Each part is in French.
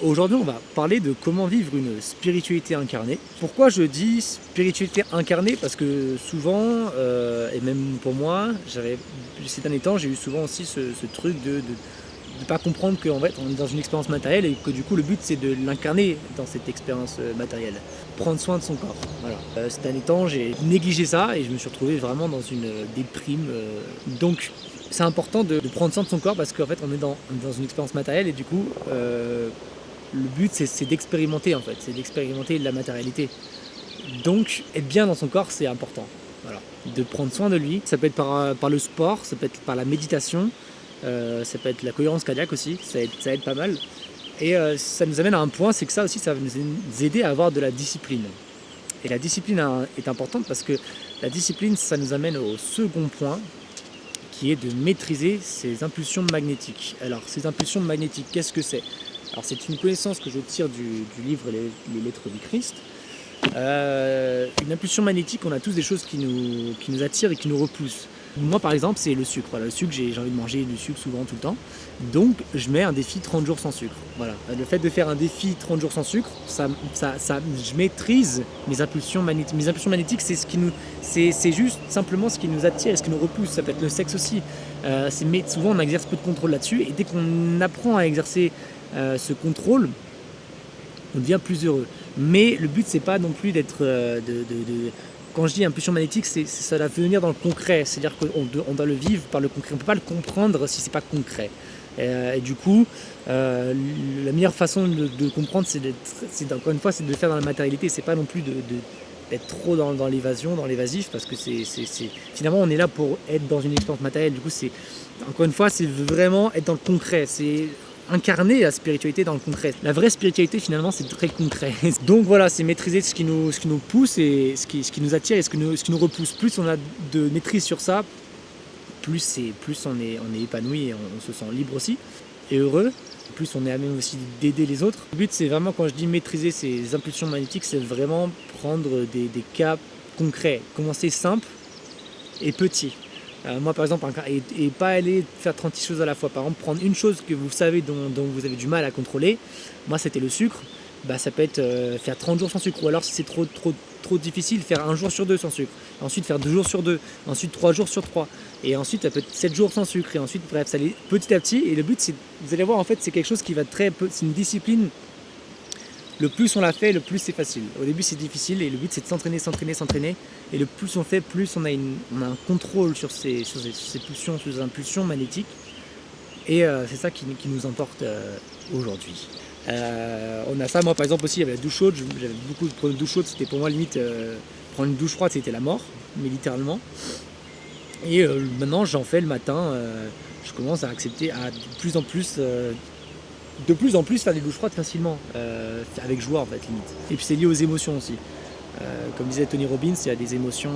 Aujourd'hui, on va parler de comment vivre une spiritualité incarnée. Pourquoi je dis spiritualité incarnée? Parce que souvent, et même pour moi, ces derniers temps, j'ai eu souvent aussi ce truc de ne pas comprendre qu'en fait, on est dans une expérience matérielle et que du coup, le but, c'est de l'incarner dans cette expérience matérielle. Prendre soin de son corps. Voilà. Ces derniers temps, j'ai négligé ça et je me suis retrouvé vraiment dans une déprime. Donc, c'est important de prendre soin de son corps parce qu'en fait, on est dans une expérience matérielle et du coup, le but c'est d'expérimenter en fait, c'est d'expérimenter la matérialité. Donc être bien dans son corps c'est important. Voilà. De prendre soin de lui, ça peut être par le sport, ça peut être par la méditation, ça peut être la cohérence cardiaque aussi, ça aide pas mal. Et ça nous amène à un point, c'est que ça aussi ça va nous aider à avoir de la discipline. Et la discipline est importante parce que la discipline ça nous amène au second point qui est de maîtriser ses impulsions magnétiques. Alors ces impulsions magnétiques, qu'est-ce que c'est? Alors c'est une connaissance que je tire du livre les Lettres du Christ. Une impulsion magnétique, on a tous des choses qui nous attirent et qui nous repoussent. Moi par exemple c'est le sucre. Voilà, le sucre, j'ai envie de manger du sucre souvent tout le temps. Donc je mets un défi 30 jours sans sucre. Voilà. Le fait de faire un défi 30 jours sans sucre, je maîtrise mes impulsions magnétiques. Mes impulsions magnétiques c'est juste simplement ce qui nous attire et ce qui nous repousse. Ça peut être le sexe aussi. Mais souvent on exerce peu de contrôle là-dessus et dès qu'on apprend à exercer ce contrôle, on devient plus heureux. Mais le but, c'est pas non plus d'être. Quand je dis impulsion magnétique, ça doit venir dans le concret. C'est-à-dire qu'on doit le vivre par le concret. On ne peut pas le comprendre si c'est pas concret. Et du coup, la meilleure façon de comprendre, encore une fois, c'est de le faire dans la matérialité. C'est pas non plus d'être trop dans l'évasion, dans l'évasif, parce que finalement, on est là pour être dans une expérience matérielle. Du coup, encore une fois, c'est vraiment être dans le concret. C'est incarner la spiritualité dans le concret. La vraie spiritualité finalement c'est très concret. Donc voilà, c'est maîtriser ce qui nous pousse et ce qui nous attire et ce qui nous repousse. Plus on a de maîtrise sur ça, plus on est épanoui et on se sent libre aussi et heureux. Plus on est à même aussi d'aider les autres. Le but c'est vraiment, quand je dis maîtriser ces impulsions magnétiques, c'est vraiment prendre des cas concrets. Commencer simple et petit. Moi par exemple, et pas aller faire 36 choses à la fois. Par exemple, prendre une chose que vous savez dont vous avez du mal à contrôler. Moi c'était le sucre. Ça peut être faire 30 jours sans sucre. Ou alors si c'est trop difficile, faire 1 jour sur 2 sans sucre. Ensuite faire 2 jours sur 2. Ensuite 3 jours sur 3. Et ensuite ça peut être 7 jours sans sucre. Et ensuite bref, ça allait petit à petit. Et le but c'est, vous allez voir en fait, c'est quelque chose qui va c'est une discipline. Le plus on la fait, le plus c'est facile. Au début c'est difficile et le but c'est de s'entraîner. Et le plus on fait, plus on a un contrôle sur ces pulsions, sur ces impulsions magnétiques. Et c'est ça qui nous importe aujourd'hui. On a ça, moi par exemple aussi, il y avait la douche chaude. J'avais beaucoup de prendre une douche chaude, c'était pour moi limite, prendre une douche froide c'était la mort, mais littéralement. Et maintenant j'en fais le matin, je commence à accepter de plus en plus faire des douches froides facilement, avec joie en fait limite. Et puis c'est lié aux émotions aussi. Comme disait Tony Robbins, il y a des émotions,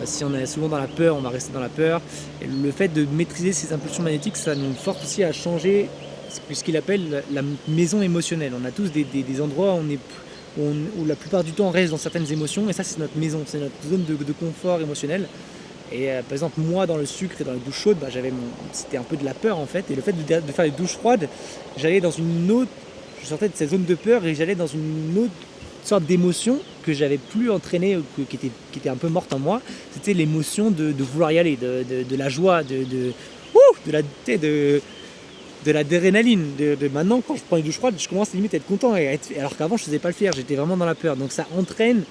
si on est souvent dans la peur, on va rester dans la peur. Et le fait de maîtriser ces impulsions magnétiques, ça nous force aussi à changer ce qu'il appelle la maison émotionnelle. On a tous des endroits où la plupart du temps on reste dans certaines émotions, et ça c'est notre maison, c'est notre zone de confort émotionnel. Et par exemple moi dans le sucre et dans les douches chaudes, c'était un peu de la peur en fait, et le fait de faire les douches froides, je sortais de cette zone de peur et j'allais dans une autre sorte d'émotion que j'avais plus entraînée, qui était un peu morte en moi. C'était l'émotion de vouloir y aller, de la joie, de l'adrénaline. Maintenant quand je prends une douche froide, je commence limite à être content, alors qu'avant je faisais pas le faire, j'étais vraiment dans la peur. Donc ça entraîne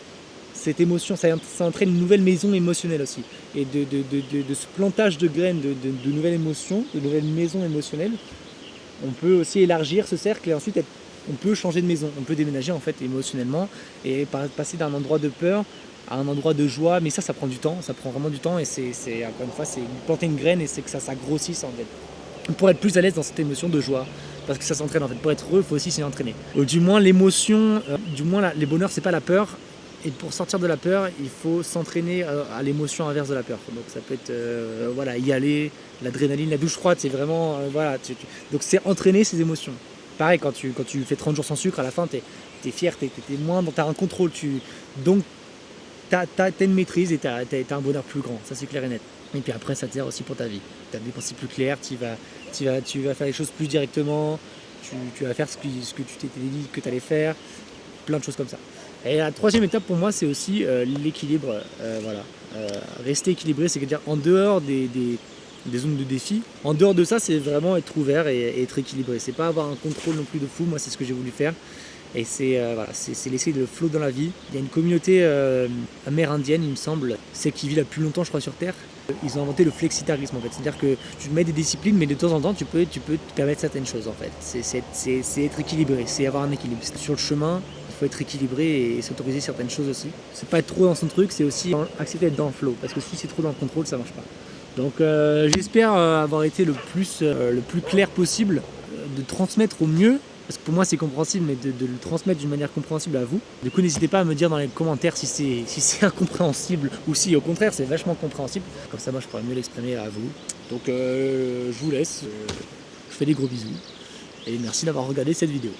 cette émotion, ça entraîne une nouvelle maison émotionnelle aussi. Et de ce plantage de graines de nouvelles émotions, de nouvelles maisons émotionnelles, on peut aussi élargir ce cercle et ensuite on peut changer de maison, on peut déménager en fait émotionnellement et passer d'un endroit de peur à un endroit de joie. Mais ça prend du temps, ça prend vraiment du temps, et c'est encore une fois, c'est planter une graine et c'est que ça grossisse en fait. Pour être plus à l'aise dans cette émotion de joie, parce que ça s'entraîne en fait. Pour être heureux, il faut aussi s'y entraîner. Du moins l'émotion, les bonheurs, c'est pas la peur. Et pour sortir de la peur, il faut s'entraîner à l'émotion inverse de la peur. Donc ça peut être y aller, l'adrénaline, la douche froide, c'est vraiment donc c'est entraîner ces émotions. Pareil, quand tu fais 30 jours sans sucre, à la fin t'es fier, t'es moins dans un contrôle, donc t'as une maîtrise et t'as un bonheur plus grand, ça c'est clair et net. Et puis après ça te sert aussi pour ta vie. Ta vie aussi plus claire, tu vas faire les choses plus directement. tu vas faire ce que tu t'étais dit que tu allais faire, plein de choses comme ça. Et la troisième étape pour moi, c'est aussi l'équilibre. Voilà. Rester équilibré, c'est-à-dire en dehors des zones de défi. En dehors de ça, c'est vraiment être ouvert et être équilibré. C'est pas avoir un contrôle non plus de fou. Moi, c'est ce que j'ai voulu faire. Et c'est voilà, c'est laisser le flow dans la vie. Il y a une communauté amérindienne, il me semble, c'est qui vit la plus longtemps, je crois, sur Terre. Ils ont inventé le flexitarisme en fait, c'est-à-dire que tu te mets des disciplines, mais de temps en temps tu peux te permettre certaines choses en fait. C'est être équilibré, c'est avoir un équilibre. Sur le chemin, il faut être équilibré et s'autoriser certaines choses aussi. C'est pas être trop dans son truc, c'est aussi accepter d'être dans le flow, parce que si c'est trop dans le contrôle, ça marche pas. Donc j'espère avoir été le plus clair possible, de transmettre au mieux. Parce que pour moi c'est compréhensible, mais de le transmettre d'une manière compréhensible à vous. Du coup n'hésitez pas à me dire dans les commentaires si c'est incompréhensible ou si au contraire c'est vachement compréhensible. Comme ça moi je pourrais mieux l'exprimer à vous. Donc je vous laisse, je fais des gros bisous et merci d'avoir regardé cette vidéo.